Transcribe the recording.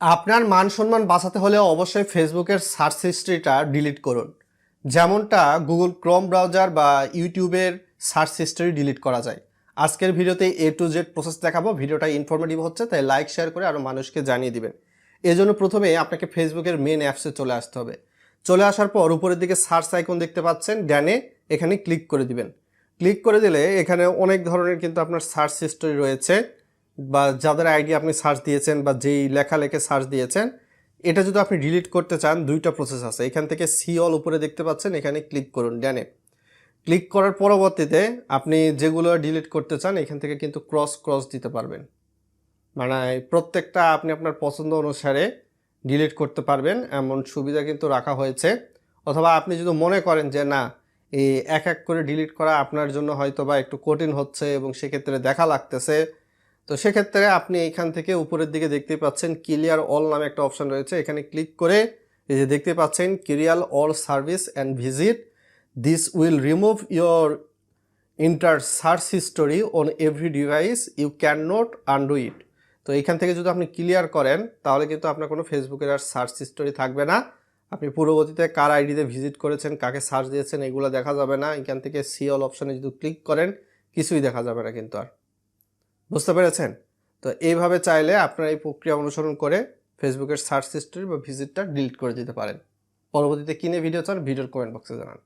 আপনার মান সম্মান বাঁচাতে হলে অবশ্যই ফেসবুকের সার্চ হিস্ট্রিটা ডিলিট করুন। যেমনটা গুগল ক্রোম ব্রাউজার বা ইউটিউবের সার্চ হিস্ট্রি ডিলিট করা যায়। আজকের ভিডিওতে এ টু জেড প্রসেস দেখাবো। ভিডিওটা ইনফরমেটিভ হচ্ছে, তাই লাইক শেয়ার করে আরও মানুষকে জানিয়ে দিবেন। এজন্য প্রথমে আপনাকে ফেসবুকের মেন অ্যাপসে চলে আসতে হবে। চলে আসার পর উপরের দিকে সার্চ আইকন দেখতে পাচ্ছেন, ডানে এখানে ক্লিক করে দিবেন। ক্লিক করে দিলে এখানে অনেক ধরনের কিন্তু আপনার সার্চ হিস্ট্রি রয়েছে, বা যাদের আইডি আপনি সার্চ দিয়েছেন বা যেই লেখে সার্চ দিয়েছেন, এটা যদি আপনি ডিলিট করতে চান দুইটা প্রসেস আছে। এখান থেকে সি অল উপরে দেখতে পাচ্ছেন, এখানে ক্লিক করুন ডানে। ক্লিক করার পরবর্তীতে আপনি যেগুলো ডিলিট করতে চান এখান থেকে কিন্তু ক্রস দিতে পারবেন। মানে প্রত্যেকটা আপনি আপনার পছন্দ অনুসারে ডিলিট করতে পারবেন, এমন সুবিধা কিন্তু রাখা হয়েছে। অথবা আপনি যদি মনে করেন যে না, এই এক এক করে ডিলিট করা আপনার জন্য হয়তো বা একটু কঠিন হচ্ছে এবং সেক্ষেত্রে দেখা লাগতেছে, তো সেক্ষেত্রে আপনি এইখান থেকে উপরের দিকে দেখতে পাচ্ছেন ক্লিয়ার অল নামে একটা অপশন রয়েছে। এখানে ক্লিক করে এই যে দেখতে পাচ্ছেন clear all service and visit, this will remove your inter search history on every device, you can not undo it. তো এইখান থেকে যদি আপনি ক্লিয়ার করেন তাহলে কিন্তু আপনার কোনো ফেসবুকের আর সার্চ হিস্টোরি থাকবে না। আপনি পূর্ববর্তীতে কার আইডিতে ভিজিট করেছেন, কাকে সার্চ দিয়েছেন, এগুলো দেখা যাবে না। এখান থেকে সি অল অপশনে যদি ক্লিক করেন কিছুই দেখা যাবে না কিন্তু আর। বুঝতে পেরেছেন? তো এইভাবে চাইলে আপনারা এই প্রক্রিয়া অনুসরণ করে ফেসবুকের সার্চ হিস্ট্রি বা ভিজিটটা ডিলিট করে দিতে পারেন। পরবর্তীতে কিনে ভিডিও চান ভিডিওর কমেন্ট বক্সে জানান।